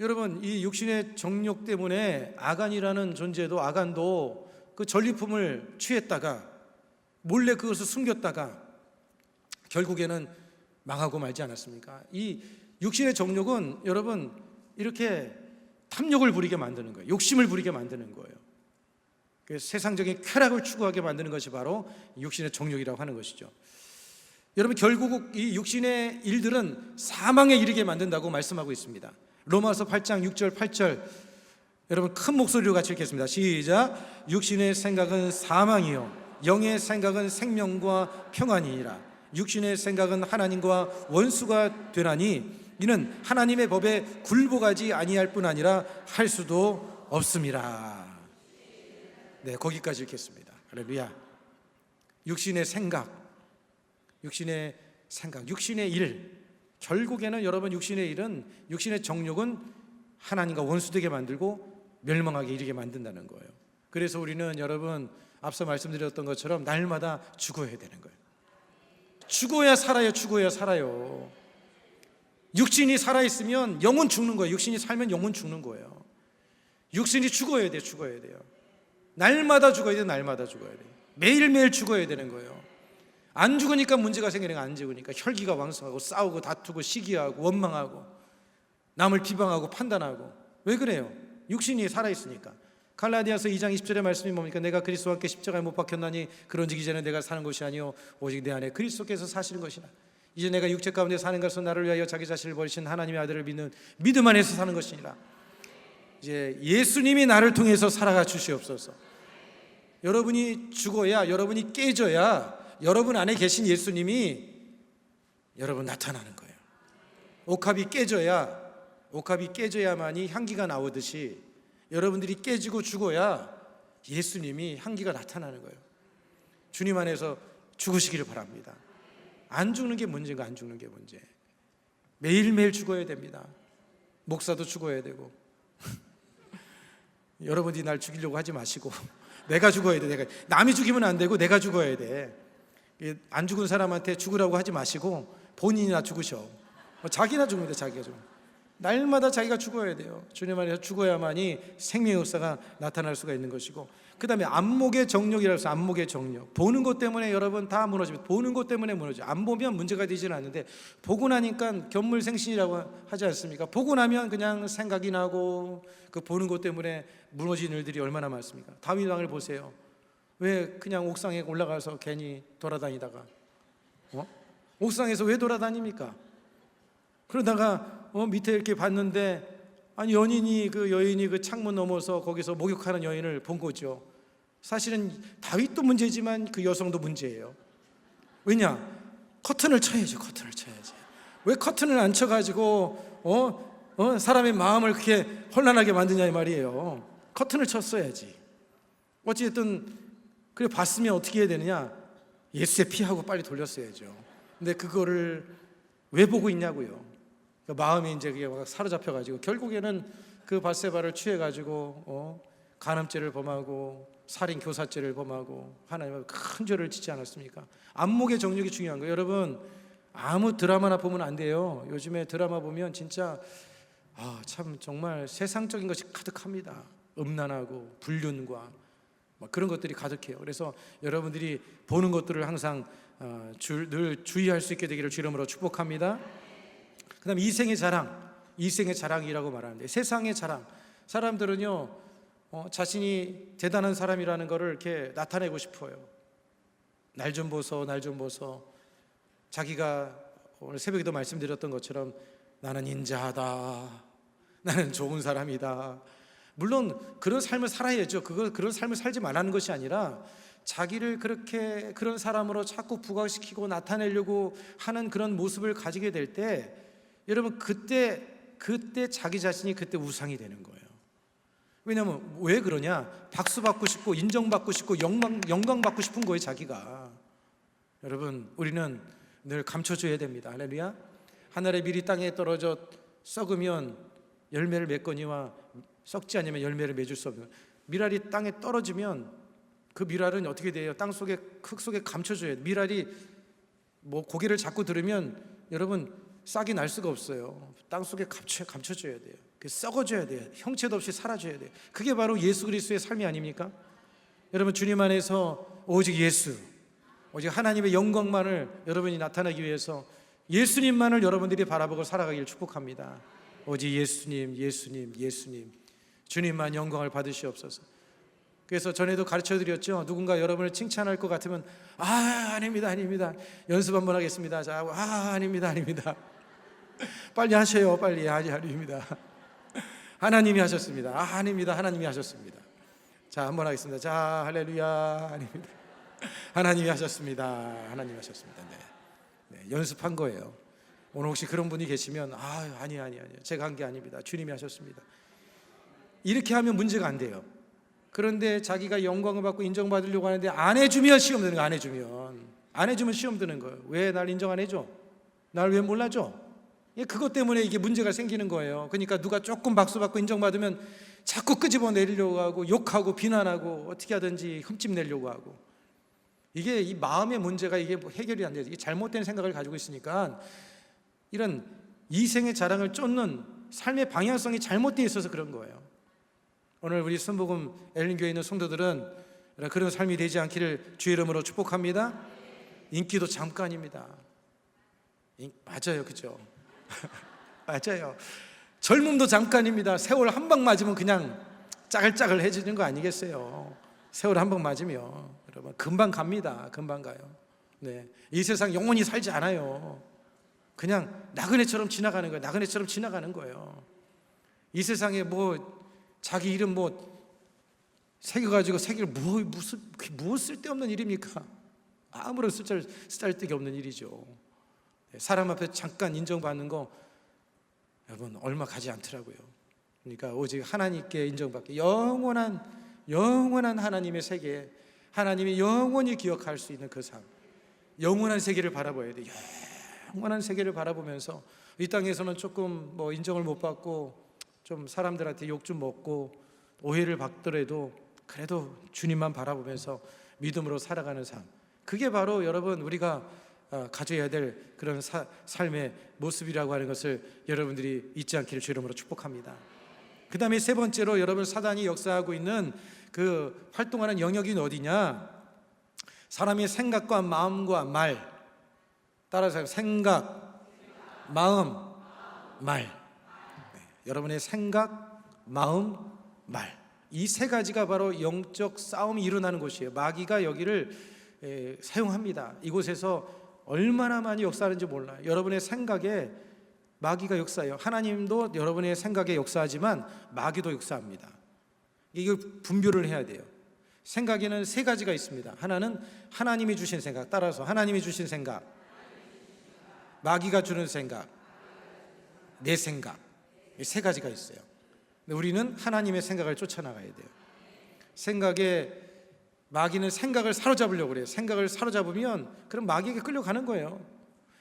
여러분 이 육신의 정욕 때문에 아간이라는 존재도, 아간도 그 전리품을 취했다가 몰래 그것을 숨겼다가 결국에는 망하고 말지 않았습니까? 이 육신의 정욕은 여러분 이렇게 탐욕을 부리게 만드는 거예요. 욕심을 부리게 만드는 거예요. 세상적인 쾌락을 추구하게 만드는 것이 바로 육신의 정욕이라고 하는 것이죠. 여러분 결국 이 육신의 일들은 사망에 이르게 만든다고 말씀하고 있습니다. 로마서 8장 6절 8절 여러분 큰 목소리로 같이 읽겠습니다. 시작. 육신의 생각은 사망이요 영의 생각은 생명과 평안이니라. 육신의 생각은 하나님과 원수가 되나니 이는 하나님의 법에 굴복하지 아니할 뿐 아니라 할 수도 없음이라. 네, 거기까지 읽겠습니다. 할렐루야. 육신의 생각, 육신의 일, 결국에는 여러분 육신의 일은, 육신의 정욕은 하나님과 원수되게 만들고 멸망하게 이르게 만든다는 거예요. 그래서 우리는 여러분 앞서 말씀드렸던 것처럼 날마다 죽어야 되는 거예요. 죽어야 살아요. 죽어야 살아요. 육신이 살아있으면 영은 죽는 거예요. 육신이 살면 영은 죽는 거예요. 육신이 죽어야 돼요. 죽어야 돼요. 날마다 죽어야 돼요. 날마다 죽어야 돼요. 매일매일 죽어야 되는 거예요. 안 죽으니까 문제가 생기는 거, 안 죽으니까 혈기가 왕성하고 싸우고 다투고 시기하고 원망하고 남을 비방하고 판단하고. 왜 그래요? 육신이 살아있으니까. 갈라디아서 2장 20절의 말씀이 뭡니까? 내가 그리스도와 함께 십자가에 못 박혔나니 그런즉 이제는 내가 사는 것이 아니요 오직 내 안에 그리스도께서 사시는 것이라. 이제 내가 육체 가운데 사는 것은 나를 위하여 자기 자신을 버리신 하나님의 아들을 믿는 믿음 안에서 사는 것이니라. 이제 예수님이 나를 통해서 살아가 주시옵소서. 여러분이 죽어야, 여러분이 깨져야 여러분 안에 계신 예수님이 여러분 나타나는 거예요. 옥합이 깨져야만이 향기가 나오듯이 여러분들이 깨지고 죽어야 예수님이 향기가 나타나는 거예요. 주님 안에서 죽으시기를 바랍니다. 안 죽는 게 문제인가? 안 죽는 게 문제. 매일매일 죽어야 됩니다. 목사도 죽어야 되고 여러분들이 날 죽이려고 하지 마시고 내가 죽어야 돼. 남이 죽이면 안 되고 내가 죽어야 돼. 안 죽은 사람한테 죽으라고 하지 마시고 본인이나 죽으셔. 자기나 죽으면 돼. 자기가 죽으면. 날마다 자기가 죽어야 돼요. 주님 안에서 죽어야만이 생명의 역사가 나타날 수가 있는 것이고, 그 다음에 안목의 정욕이라고 해서 안목의 정욕. 보는 것 때문에 여러분 다 무너집니다. 보는 것 때문에 무너져요. 안 보면 문제가 되지는 않는데 보고 나니까 견물생신이라고 하지 않습니까? 보고 나면 그냥 생각이 나고 그 보는 것 때문에 무너진 일들이 얼마나 많습니까? 다윗 왕을 보세요. 왜 그냥 옥상에 올라가서 괜히 돌아다니다가 옥상에서 왜 돌아다닙니까? 그러다가 밑에 이렇게 봤는데 아니 연인이 그 여인이 그 창문 넘어서 거기서 목욕하는 여인을 본 거죠. 사실은 다윗도 문제지만 그 여성도 문제예요. 왜냐? 커튼을 쳐야죠. 커튼을 쳐야지. 왜 커튼을 안 쳐가지고 사람의 마음을 그렇게 혼란하게 만드냐 이 말이에요. 커튼을 쳤어야지. 어찌됐든 그래 봤으면 어떻게 해야 되느냐? 예수의 피하고 빨리 돌렸어야죠. 근데 그거를 왜 보고 있냐고요. 그 마음이 이제 그게 막 사로잡혀가지고 결국에는 그 밧세바를 취해가지고 간음죄를 범하고 살인 교사죄를 범하고 하나님의 큰 죄를 짓지 않았습니까? 안목의 정욕이 중요한 거예요. 여러분 아무 드라마나 보면 안 돼요. 요즘에 드라마 보면 진짜 참 정말 세상적인 것이 가득합니다. 음란하고 불륜과 막 그런 것들이 가득해요. 그래서 여러분들이 보는 것들을 항상 늘 주의할 수 있게 되기를 주 이름으로 축복합니다. 그 다음에 이생의 자랑이라고 말하는데, 세상의 자랑. 사람들은요 자신이 대단한 사람이라는 것을 이렇게 나타내고 싶어요. 날 좀 보소, 날 좀 보소. 자기가 오늘 새벽에도 말씀드렸던 것처럼 나는 인자하다, 나는 좋은 사람이다. 물론 그런 삶을 살아야죠. 그런 삶을 살지 말라는 것이 아니라 자기를 그렇게 그런 사람으로 자꾸 부각시키고 나타내려고 하는 그런 모습을 가지게 될 때 여러분 그때 자기 자신이 그때 우상이 되는 거예요. 왜냐하면 왜 그러냐? 박수 받고 싶고 인정받고 싶고 영광 받고 싶은 거예요. 자기가. 여러분 우리는 늘 감춰줘야 됩니다. 할렐루야. 하늘의 밀이 땅에 떨어져 썩으면 열매를 맺거니와 썩지 않으면 열매를 맺을 수 없는 거예요. 밀알이 땅에 떨어지면 그 밀알은 어떻게 돼요? 땅 속에, 흙 속에 감춰져야 돼요. 밀알이 뭐 고개를 잡고 들으면 여러분 싹이 날 수가 없어요. 땅 속에 감춰져야 돼요. 썩어져야 돼요. 형체도 없이 사라져야 돼요. 그게 바로 예수 그리스도의 삶이 아닙니까? 여러분 주님 안에서 오직 예수, 오직 하나님의 영광만을 여러분이 나타내기 위해서 예수님만을 여러분들이 바라보고 살아가기를 축복합니다. 오직 예수님, 예수님, 예수님, 주님만 영광을 받으시옵소서. 그래서 전에도 가르쳐드렸죠. 누군가 여러분을 칭찬할 것 같으면 아닙니다, 아닙니다. 연습 한번 하겠습니다. 자, 아닙니다, 아닙니다. 빨리 하세요, 빨리. 아닙니다. 하나님이 하셨습니다. 아닙니다, 하나님이 하셨습니다. 자, 한번 하겠습니다. 자, 할렐루야. 아닙니다. 하나님이 하셨습니다. 하나님이 하셨습니다. 네, 연습한 거예요. 오늘 혹시 그런 분이 계시면 아니요. 제가 한 게 아닙니다. 주님이 하셨습니다. 이렇게 하면 문제가 안 돼요. 그런데 자기가 영광을 받고 인정받으려고 하는데 안 해주면 시험 드는 거예요. 안 해주면 시험 드는 거예요. 왜 날 인정 안 해줘? 날 왜 몰라줘? 그것 때문에 이게 문제가 생기는 거예요. 그러니까 누가 조금 박수 받고 인정받으면 자꾸 끄집어내려고 하고 욕하고 비난하고 어떻게 하든지 흠집 내려고 하고, 이게 이 마음의 문제가 이게 해결이 안 돼요. 이게 잘못된 생각을 가지고 있으니까 이런 이생의 자랑을 쫓는 삶의 방향성이 잘못되어 있어서 그런 거예요. 오늘 우리 순복음 엘린교회에 있는 성도들은 그런 삶이 되지 않기를 주의 이름으로 축복합니다. 인기도 잠깐입니다. 맞아요, 그죠? 맞아요. 젊음도 잠깐입니다. 세월 한 방 맞으면 그냥 짜글짜글해지는 거 아니겠어요? 세월 한 방 맞으면 여러분 금방 갑니다. 금방 가요. 네, 이 세상 영원히 살지 않아요. 그냥 나그네처럼 지나가는 거예요. 나그네처럼 지나가는 거예요. 이 세상에 뭐 자기 이름 뭐 새겨가지고 새기를 무엇 쓸데없는 일입니까? 아무런 쓸데기 없는 일이죠. 사람 앞에 잠깐 인정받는 거 여러분 얼마 가지 않더라고요. 그러니까 오직 하나님께 인정받기, 영원한 하나님의 세계, 하나님이 영원히 기억할 수 있는 그 삶, 영원한 세계를 바라봐야 돼요. 영원한 세계를 바라보면서 이 땅에서는 조금 뭐 인정을 못 받고 좀 사람들한테 욕 좀 먹고 오해를 받더라도 그래도 주님만 바라보면서 믿음으로 살아가는 삶, 그게 바로 여러분 우리가 가져야 될 그런 삶의 모습이라고 하는 것을 여러분들이 잊지 않기를 주의 이름으로 축복합니다. 그 다음에 세 번째로 여러분 사단이 역사하고 있는 그 활동하는 영역이 어디냐? 사람의 생각과 마음과 말, 따라서 생각, 마음, 말. 여러분의 생각, 마음, 말, 이 세 가지가 바로 영적 싸움이 일어나는 곳이에요. 마귀가 여기를 사용합니다. 이곳에서 얼마나 많이 역사하는지 몰라요. 여러분의 생각에 마귀가 역사해요. 하나님도 여러분의 생각에 역사하지만 마귀도 역사합니다. 이거 분별을 해야 돼요. 생각에는 세 가지가 있습니다. 하나는 하나님이 주신 생각, 따라서 하나님이 주신 생각, 마귀가 주는 생각, 내 생각, 이 세 가지가 있어요. 근데 우리는 하나님의 생각을 쫓아나가야 돼요. 생각에 마귀는 생각을 사로잡으려고 그래요. 생각을 사로잡으면 그럼 마귀에게 끌려가는 거예요.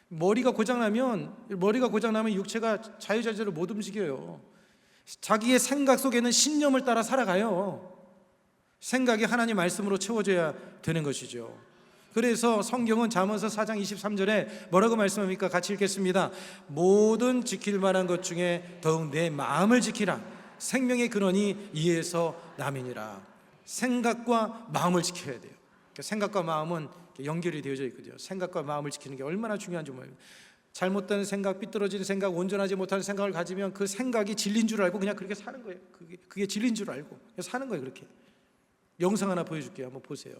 머리가 고장나면 육체가 자유자재로 못 움직여요. 자기의 생각 속에는 신념을 따라 살아가요. 생각이 하나님 말씀으로 채워져야 되는 것이죠. 그래서 성경은 잠언서 4장 23절에 뭐라고 말씀합니까? 같이 읽겠습니다. 모든 지킬 만한 것 중에 더욱 내 마음을 지키라. 생명의 근원이 이에서 남이니라. 생각과 마음을 지켜야 돼요. 생각과 마음은 연결이 되어져 있거든요. 생각과 마음을 지키는 게 얼마나 중요한지 모릅니다. 잘못된 생각, 삐뚤어진 생각, 온전하지 못한 생각을 가지면 그 생각이 진리인 줄 알고 그냥 그렇게 사는 거예요. 그게 진리인 줄 알고 사는 거예요. 그렇게. 영상 하나 보여줄게요. 한번 보세요.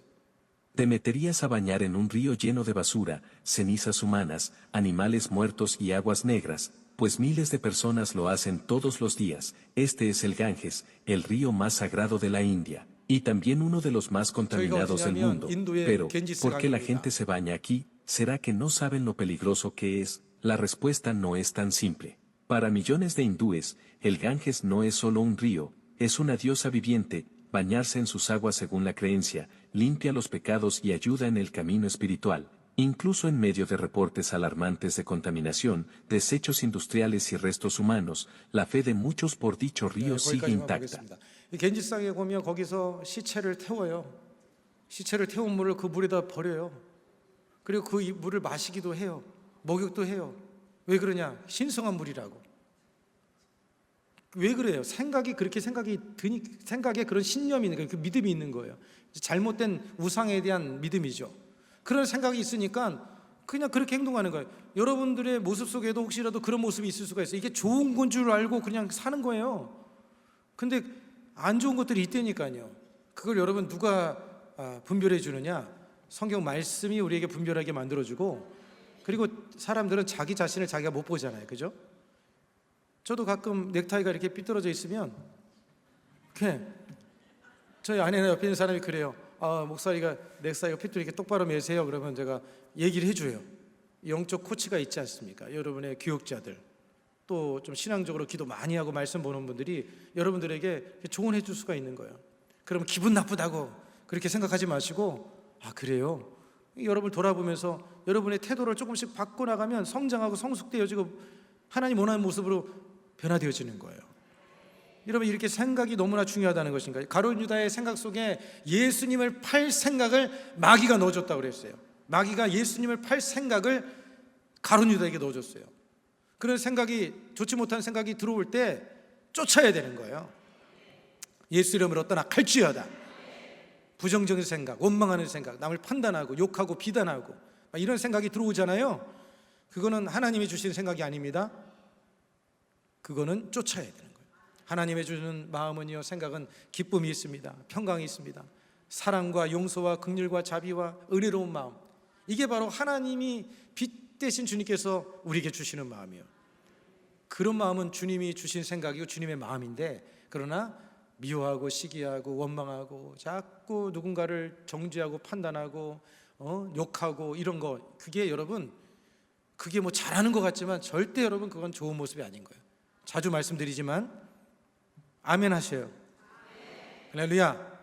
Te meterías a bañar en un río lleno de basura, cenizas humanas, animales muertos y aguas negras, pues miles de personas lo hacen todos los días. Este es el Ganges, el río más sagrado de la India, y también uno de los más contaminados del mundo. Pero, ¿por qué la gente se baña aquí? ¿Será que no saben lo peligroso que es? La respuesta no es tan simple. Para millones de hindúes, el Ganges no es solo un río, es una diosa viviente. Bañarse en sus aguas según la creencia, limpia los pecados y ayuda en el camino espiritual. Incluso en medio de reportes alarmantes de contaminación, desechos industriales y restos humanos, la fe de muchos por dicho río sigue 거기까지만 intacta. 보겠습니다. 이 겐지스강에 보면 거기서 시체를 태워요. 시체를 태운 물을 그 물에다 버려요. 그리고 그 물을 마시기도 해요. 목욕도 해요. 왜 그러냐? 신성한 물이라고. 왜 그래요? 생각이 그렇게 생각이 드니 생각에 그런 신념이 있는 거예요. 그 믿음이 있는 거예요. 잘못된 우상에 대한 믿음이죠. 그런 생각이 있으니까 그냥 그렇게 행동하는 거예요. 여러분들의 모습 속에도 혹시라도 그런 모습이 있을 수가 있어요. 이게 좋은 건 줄 알고 그냥 사는 거예요. 근데 안 좋은 것들이 있다니까요. 그걸 여러분 누가 분별해 주느냐? 성경 말씀이 우리에게 분별하게 만들어주고, 그리고 사람들은 자기 자신을 자기가 못 보잖아요. 그죠? 저도 가끔 넥타이가 이렇게 삐뚤어져 있으면 이렇게 저희 아내나 옆에 있는 사람이 그래요. 목사리가 넥타이가 삐뚤게 똑바로 매세요. 그러면 제가 얘기를 해줘요. 영적 코치가 있지 않습니까? 여러분의 교육자들, 또 좀 신앙적으로 기도 많이 하고 말씀 보는 분들이 여러분들에게 조언해 줄 수가 있는 거예요. 그러면 기분 나쁘다고 그렇게 생각하지 마시고, 그래요? 여러분을 돌아보면서 여러분의 태도를 조금씩 바꿔나가면 성장하고 성숙되어지고 하나님 원하는 모습으로 변화되어지는 거예요. 여러분, 이렇게 생각이 너무나 중요하다는 것인가요? 가룟 유다의 생각 속에 예수님을 팔 생각을 마귀가 넣어줬다고 그랬어요. 마귀가 예수님을 팔 생각을 가룟 유다에게 넣어줬어요. 그런 생각이, 좋지 못한 생각이 들어올 때 쫓아야 되는 거예요. 예수 이름으로 떠나 갈지어다. 부정적인 생각, 원망하는 생각, 남을 판단하고 욕하고 비난하고 이런 생각이 들어오잖아요. 그거는 하나님이 주신 생각이 아닙니다. 그거는 쫓아야 되는 거예요. 하나님의 주는 마음은요, 생각은 기쁨이 있습니다. 평강이 있습니다. 사랑과 용서와 긍휼과 자비와 은혜로운 마음, 이게 바로 하나님이 빛 대신 주님께서 우리에게 주시는 마음이에요. 그런 마음은 주님이 주신 생각이고 주님의 마음인데, 그러나 미워하고 시기하고 원망하고 자꾸 누군가를 정죄하고 판단하고 욕하고 이런 거, 그게 여러분, 그게 뭐 잘하는 것 같지만 절대 여러분 그건 좋은 모습이 아닌 거예요. 자주 말씀드리지만 아멘 하세요. 할렐루야.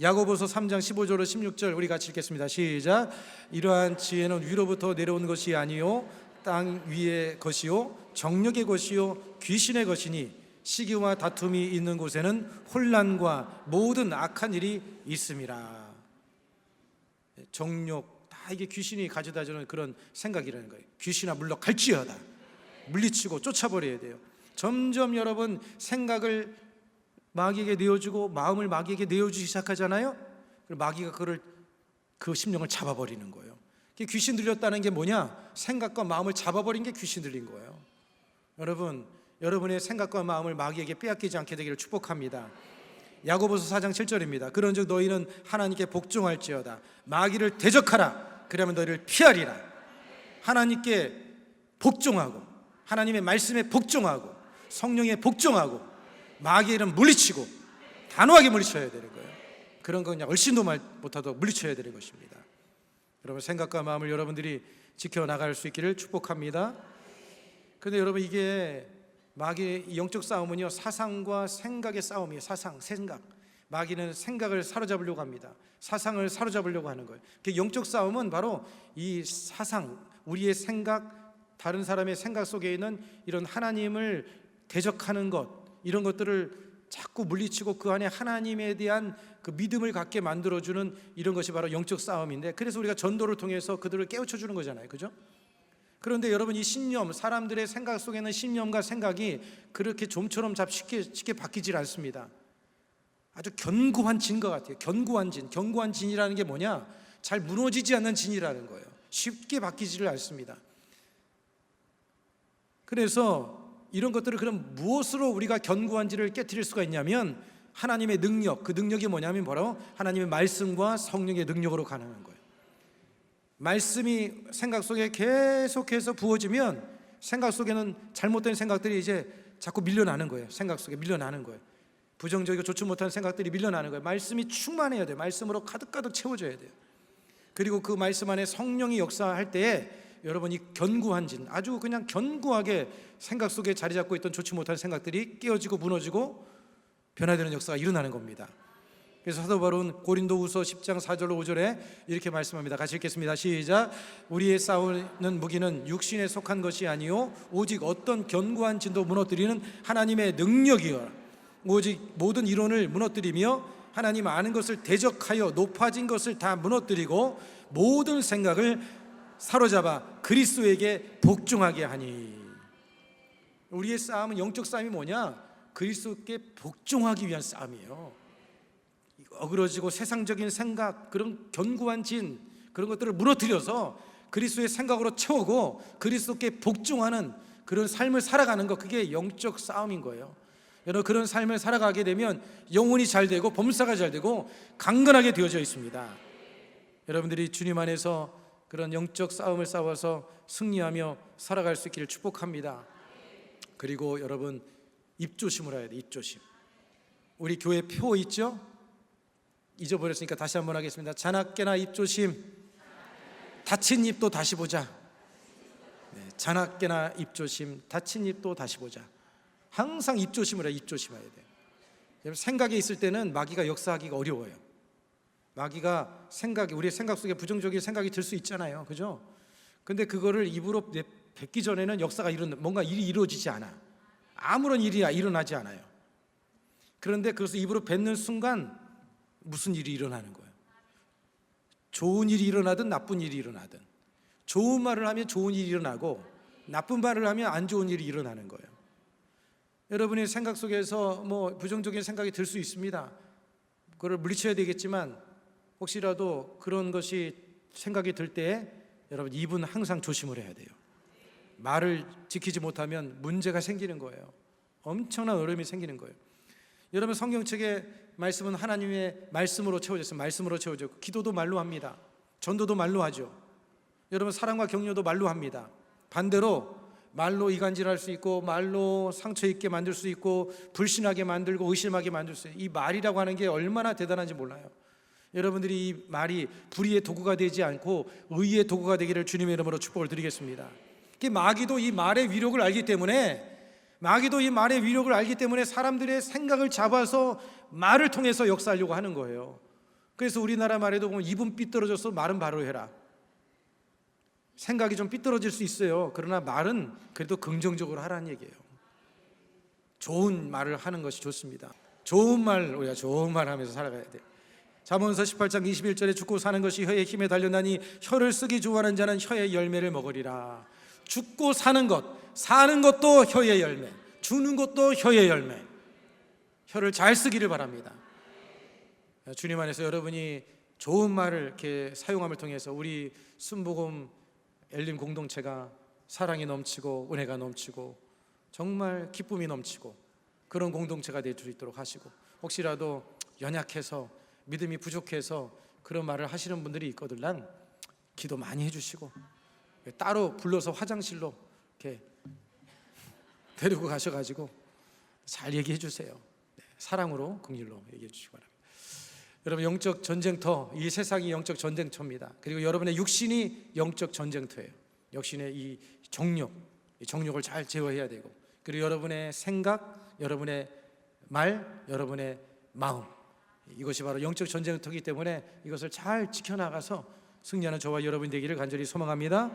야고보서 3장 15절로 16절 우리 같이 읽겠습니다. 시작. 이러한 지혜는 위로부터 내려온 것이 아니요 땅 위의 것이요 정력의 것이요 귀신의 것이니 시기와 다툼이 있는 곳에는 혼란과 모든 악한 일이 있음이라. 정욕, 다 이게 귀신이 가져다 주는 그런 생각이라는 거예요. 귀신아 물러갈지어다. 물리치고 쫓아버려야 돼요. 점점 여러분 생각을 마귀에게 내어주고 마음을 마귀에게 내어주기 시작하잖아요. 그리고 마귀가 그 심령을 잡아버리는 거예요. 귀신 들렸다는 게 뭐냐? 생각과 마음을 잡아버린 게 귀신 들린 거예요. 여러분, 여러분의 생각과 마음을 마귀에게 빼앗기지 않게 되기를 축복합니다. 야고보서 4장 7절입니다. 그런즉 너희는 하나님께 복종할지어다. 마귀를 대적하라. 그러면 너희를 피하리라. 하나님께 복종하고 하나님의 말씀에 복종하고 성령에 복종하고 마귀의 이름 물리치고 단호하게 물리쳐야 되는 거예요. 그런 건 그냥 얼씬도 못하도록 물리쳐야 되는 것입니다. 여러분, 생각과 마음을 여러분들이 지켜나갈 수 있기를 축복합니다. 그런데 여러분, 이게 마귀의 영적 싸움은요, 사상과 생각의 싸움이에요. 사상, 생각. 마귀는 생각을 사로잡으려고 합니다. 사상을 사로잡으려고 하는 거예요. 영적 싸움은 바로 이 사상, 우리의 생각, 다른 사람의 생각 속에 있는 이런 하나님을 대적하는 것, 이런 것들을 자꾸 물리치고 그 안에 하나님에 대한 그 믿음을 갖게 만들어주는 이런 것이 바로 영적 싸움인데, 그래서 우리가 전도를 통해서 그들을 깨우쳐주는 거잖아요. 그죠? 그런데 여러분, 이 신념, 사람들의 생각 속에 있는 신념과 생각이 그렇게 좀처럼 쉽게 바뀌질 않습니다. 아주 견고한 진과 같아요. 견고한 진. 견고한 진이라는 게 뭐냐? 잘 무너지지 않는 진이라는 거예요. 쉽게 바뀌지를 않습니다. 그래서 이런 것들을 그럼 무엇으로 우리가 견고한지를 깨트릴 수가 있냐면 하나님의 능력, 그 능력이 뭐냐면 바로 하나님의 말씀과 성령의 능력으로 가능한 거예요. 말씀이 생각 속에 계속해서 부어지면 생각 속에는 잘못된 생각들이 이제 자꾸 밀려나는 거예요. 생각 속에 밀려나는 거예요. 부정적이고 좋지 못한 생각들이 밀려나는 거예요. 말씀이 충만해야 돼요. 말씀으로 가득가득 채워져야 돼요. 그리고 그 말씀 안에 성령이 역사할 때에 여러분이 견고한 진, 아주 그냥 견고하게 생각 속에 자리 잡고 있던 좋지 못한 생각들이 깨어지고 무너지고 변화되는 역사가 일어나는 겁니다. 그래서 사도 바울은 고린도후서 10장 4절로 5절에 이렇게 말씀합니다. 같이 읽겠습니다. 시작. 우리의 싸우는 무기는 육신에 속한 것이 아니요 오직 어떤 견고한 진도 무너뜨리는 하나님의 능력이요 오직 모든 이론을 무너뜨리며 하나님 아는 것을 대적하여 높아진 것을 다 무너뜨리고 모든 생각을 사로잡아 그리스도에게 복종하게 하니. 우리의 싸움은 영적 싸움이 뭐냐? 그리스도께 복종하기 위한 싸움이에요. 어그러지고 세상적인 생각, 그런 견고한 진, 그런 것들을 무너뜨려서 그리스도의 생각으로 채우고 그리스도께 복종하는 그런 삶을 살아가는 것, 그게 영적 싸움인 거예요. 여러분, 그런 삶을 살아가게 되면 영혼이 잘 되고 범사가 잘 되고 강건하게 되어져 있습니다. 여러분들이 주님 안에서 그런 영적 싸움을 싸워서 승리하며 살아갈 수 있기를 축복합니다. 그리고 여러분, 입조심을 해야 돼. 입조심. 우리 교회 표 있죠? 잊어버렸으니까 다시 한번 하겠습니다. 자나깨나 입조심. 다친 입도 다시 보자. 네, 자나깨나 입조심. 다친 입도 다시 보자. 항상 입조심을 해. 입조심해야 돼요. 생각이 있을 때는 마귀가 역사하기가 어려워요. 마귀가 우리의 생각 속에 부정적인 생각이 들 수 있잖아요. 그죠? 근데 그거를 입으로 뱉기 전에는 뭔가 일이 이루어지지 않아. 아무런 일이 일어나지 않아요. 그런데 그것을 입으로 뱉는 순간 무슨 일이 일어나는 거예요? 좋은 일이 일어나든 나쁜 일이 일어나든, 좋은 말을 하면 좋은 일이 일어나고 나쁜 말을 하면 안 좋은 일이 일어나는 거예요. 여러분의 생각 속에서 부정적인 생각이 들 수 있습니다. 그걸 물리쳐야 되겠지만 혹시라도 그런 것이 생각이 들 때 여러분, 입은 항상 조심을 해야 돼요. 말을 지키지 못하면 문제가 생기는 거예요. 엄청난 어려움이 생기는 거예요. 여러분, 성경책의 말씀은 하나님의 말씀으로 채워졌어요. 말씀으로 채워졌고, 기도도 말로 합니다. 전도도 말로 하죠. 여러분, 사랑과 격려도 말로 합니다. 반대로 말로 이간질할 수 있고, 말로 상처 입게 만들 수 있고, 불신하게 만들고 의심하게 만들 수 있어요. 이 말이라고 하는 게 얼마나 대단한지 몰라요. 여러분들이 이 말이 불의의 도구가 되지 않고 의의 도구가 되기를 주님의 이름으로 축복을 드리겠습니다. 마귀도 이 말의 위력을 알기 때문에 사람들의 생각을 잡아서 말을 통해서 역사하려고 하는 거예요. 그래서 우리나라 말에도 보면 입은 삐뚤어져서 말은 바로 해라. 생각이 좀 삐뚤어질 수 있어요. 그러나 말은 그래도 긍정적으로 하라는 얘기예요. 좋은 말을 하는 것이 좋습니다. 우리가 좋은 말 하면서 살아가야 돼요. 잠언서 18장 21절에 죽고 사는 것이 혀의 힘에 달렸나니 혀를 쓰기 좋아하는 자는 혀의 열매를 먹으리라. 죽고 사는 것도 혀의 열매, 주는 것도 혀의 열매. 혀를 잘 쓰기를 바랍니다. 주님 안에서 여러분이 좋은 말을 이렇게 사용함을 통해서 우리 순복음 엘림 공동체가 사랑이 넘치고 은혜가 넘치고 정말 기쁨이 넘치고 그런 공동체가 될 수 있도록 하시고, 혹시라도 연약해서 믿음이 부족해서 그런 말을 하시는 분들이 있거든, 기도 많이 해주시고 따로 불러서 화장실로 이렇게 데리고 가셔가지고 잘 얘기해 주세요. 사랑으로, 긍휼로 얘기해 주시기 바랍니다. 여러분, 영적 전쟁터, 이 세상이 영적 전쟁터입니다. 그리고 여러분의 육신이 영적 전쟁터예요. 육신의 이 정욕을 잘 제어해야 되고, 그리고 여러분의 생각, 여러분의 말, 여러분의 마음, 이것이 바로 영적 전쟁터이기 때문에 이것을 잘 지켜나가서 승리하는 저와 여러분 되기를 간절히 소망합니다.